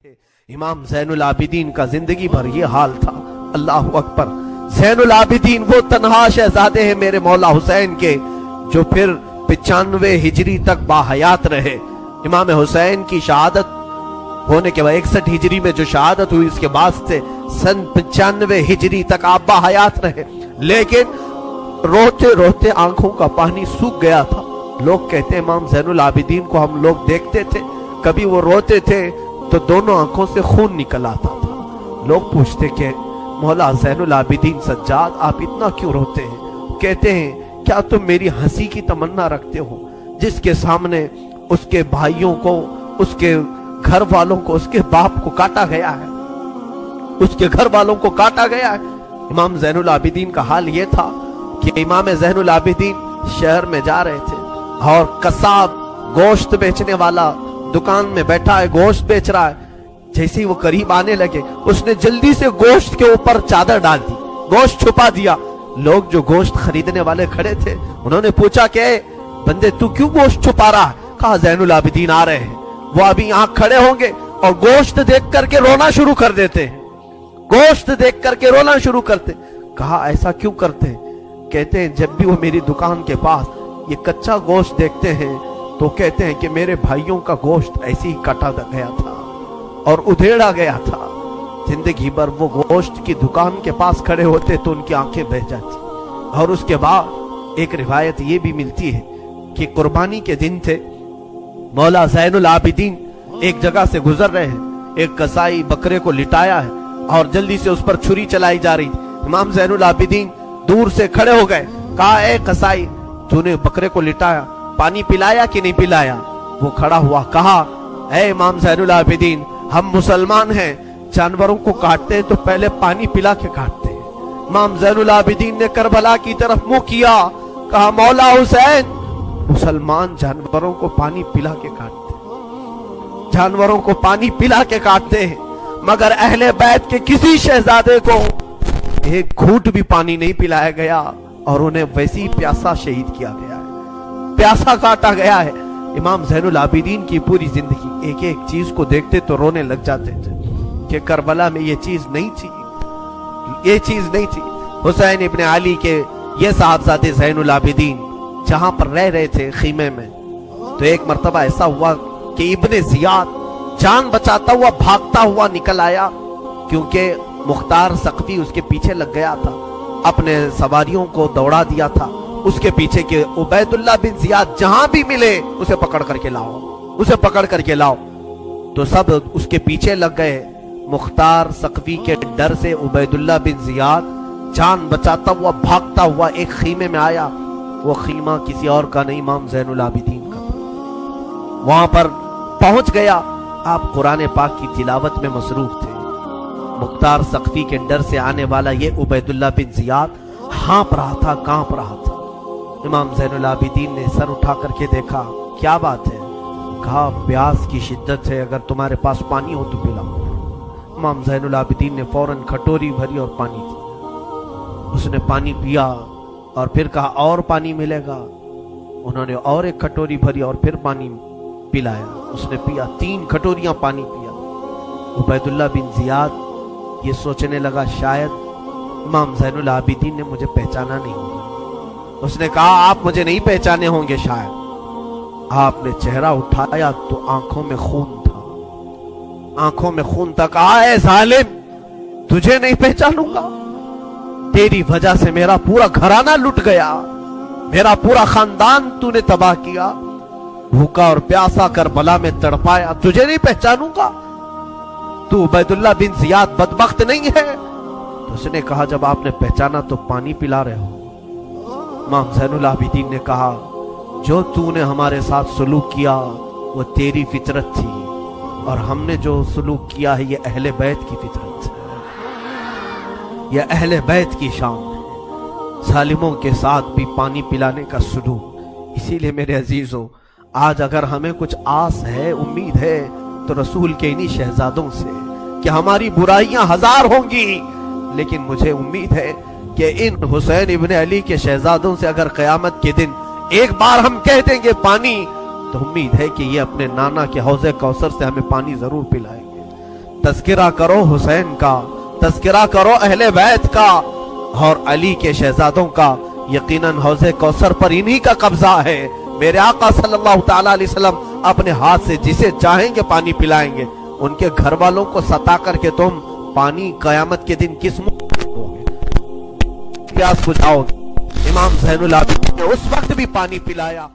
इमाम ज़ैनुल आबिदीन का जिंदगी भर ये हाल था। अल्लाह अकबर। ज़ैनुल आबिदीन वो तन्हा शहजादे हैं मेरे मौला हुसैन के, जो फिर 95 हिजरी तक बाहयात रहे। इमाम हुसैन की शहादत होने के बाद 61 हिजरी में जो शहादत हुई, इसके बाद से सन 95 हिजरी तक आप बाहयात रहे, लेकिन रोते रोते आंखों का पानी सूख गया था। लोग कहते हैं इमाम ज़ैनुल आबिदीन को हम लोग देखते थे, कभी वो रोते थे तो दोनों आंखों से खून निकल आता था। लोग पूछते कि मौला ज़ैनुल आबिदीन सज्जाद, आप इतना क्यों रोते हैं? कहते हैं क्या तुम मेरी हंसी की तमन्ना रखते हो, जिसके सामने उसके भाइयों को, उसके घर वालों को, उसके बाप को काटा गया है, उसके घर वालों को काटा गया है। इमाम ज़ैनुल आबिदीन का हाल यह था कि इमाम ज़ैनुल आबिदीन शहर में जा रहे थे और कसाब, गोश्त बेचने वाला दुकान में बैठा है, गोश्त बेच रहा है। जैसे ही वो करीब आने लगे, उसने जल्दी से गोश्त के ऊपर चादर डाल दी, गोश्त छुपा दिया। लोग जो गोश्त खरीदने वाले खड़े थे, उन्होंने पूछा कि बंदे तू क्यों गोश्त छुपा रहा है? कहा ज़ैनुल आबिदीन आ रहे हैं, वो अभी यहाँ खड़े होंगे और गोश्त देख करके रोना शुरू कर देते हैं, गोश्त देख करके रोना शुरू करते। कहा ऐसा क्यों करते हैं? कहते हैं जब भी वो मेरी दुकान के पास ये कच्चा गोश्त देखते हैं तो कहते हैं कि मेरे भाइयों का गोश्त ऐसे ही काटा गया था और उधेड़ा गया था। जिंदगी भर वो गोश्त की दुकान के पास खड़े होते तो उनकी आंखें बह जाती। और उसके बाद एक रिवायत ये भी मिलती है कि कुर्बानी के दिन थे, मौला ज़ैनुल आबिदीन एक जगह से गुजर रहे हैं, एक कसाई बकरे को लिटाया है और जल्दी से उस पर छुरी चलाई जा रही थी। इमाम ज़ैनुल आबिदीन दूर से खड़े हो गए, कहा ए कसाई, तूने बकरे को लिटाया, पानी पिलाया कि नहीं पिलाया? वो खड़ा हुआ, कहा ऐ इमाम ज़ैनुल आबिदीन, हम मुसलमान हैं, जानवरों को काटते हैं तो पहले पानी पिला के काटते हैं। इमाम ज़ैनुल आबिदीन ने करबला की तरफ मुंह किया, कहा मौला हुसैन, मुसलमान जानवरों को पानी पिला के काटते हैं, जानवरों को पानी पिला के काटते हैं, मगर अहले बैत के किसी शहजादे को एक घूंट भी पानी नहीं पिलाया गया और उन्हें वैसी प्यासा शहीद किया गया है, प्यासा काटा गया है। इमाम ज़ैनुल आबिदीन की पूरी जिंदगी एक एक चीज को देखते तो रोने लग जाते थे कि करबला में ये चीज नहीं थी, ये चीज नहीं थी। हुसैन इब्ने अली के ये साहबजादे ज़ैनुल आबिदीन जहां पर रह रहे थे खीमे में, तो एक मर्तबा ऐसा हुआ कि इब्ने ज़ियाद जान बचाता हुआ भागता हुआ निकल आया, क्योंकि मुख्तार सख्ती उसके पीछे लग गया था, अपने सवारियों को दौड़ा दिया था उसके पीछे के उबैदुल्लाह बिन ज़ियाद जहां भी मिले उसे पकड़ करके लाओ, उसे पकड़ करके लाओ। तो सब उसके पीछे लग गए। मुख्तार सख्वी के डर से उबैदुल्लाह बिन ज़ियाद जान बचाता हुआ भागता हुआ एक खीमे में आया। वो खीमा किसी और का नहीं, इमाम ज़ैनुल आबिदीन का। वहां पर पहुंच गया, आप कुरान पाक की तिलावत में मसरूफ थे। मुख्तार सख्ती के डर से आने वाला ये उबैदुल्लाह बिन ज़ियाद हाँप रहा था, कांप रहा था। इमाम ज़ैनुल आबिदीन ने सर उठा करके देखा, क्या बात है? कहा प्यास की शिद्दत है, अगर तुम्हारे पास पानी हो तो पिलाओ। इमाम ज़ैनुल आबिदीन ने फौरन कटोरी भरी और पानी दी। उसने पानी पिया और फिर कहा और पानी मिलेगा। उन्होंने और एक कटोरी भरी और फिर पानी पिलाया, उसने पिया, 3 कटोरियां पानी पिया। उबैदुल्लाह बिन ज़ियाद ये सोचने लगा शायद इमाम ज़ैनुल आबिदीन ने मुझे पहचाना नहीं होगा। उसने कहा आप मुझे नहीं पहचाने होंगे शायद। आपने चेहरा उठाया तो आंखों में खून था, आंखों में खून था। कहा ऐ जालिम, तुझे नहीं पहचानूंगा? तेरी वजह से मेरा पूरा घराना लुट गया, मेरा पूरा खानदान तूने तबाह किया, भूखा और प्यासा करबला में तड़पाया, तुझे नहीं पहचानूंगा? तू उबैदुल्लाह बिन ज़ियाद बदबख्त नहीं है? तो उसने कहा जब आपने पहचाना तो पानी पिला रहे हो। इमाम ज़ैनुल आबिदीन ने कहा जो तूने हमारे साथ सलूक किया वो तेरी फितरत थी, और हमने जो सलूक किया है ये अहले बैत की फितरत है, ये अहले बैत की शान है, जालिमों के साथ भी पानी पिलाने का सलूक। इसीलिए मेरे अजीजों, आज अगर हमें कुछ आस है, उम्मीद है, तो रसूल के इन्हीं शहजादों से कि हमारी बुराइयां 1000 होंगी, लेकिन मुझे उम्मीद है कि इन हुसैन इब्ने अली के शहजादों से अगर क़यामत के दिन एक बार हम कह देंगे पानी, तो उम्मीद है कि ये अपने नाना के हौज़े कौसर से हमें पानी जरूर पिलाएंगे। तज़किरा करो हुसैन का, तज़किरा करो अहले बैत का और अली के शहजादों का। यकीनन हौज़े कौसर पर इन्हीं का कब्जा है। मेरे आका सल्लल्लाहु ताला अलैहि वसल्लम अपने हाथ से जिसे चाहेंगे पानी पिलाएंगे। उनके घर वालों को सता करके तुम पानी कयामत के दिन किस मुंह प्यास बुझाओगे? इमाम ज़ैनुल आबिदीन ने उस वक्त भी पानी पिलाया।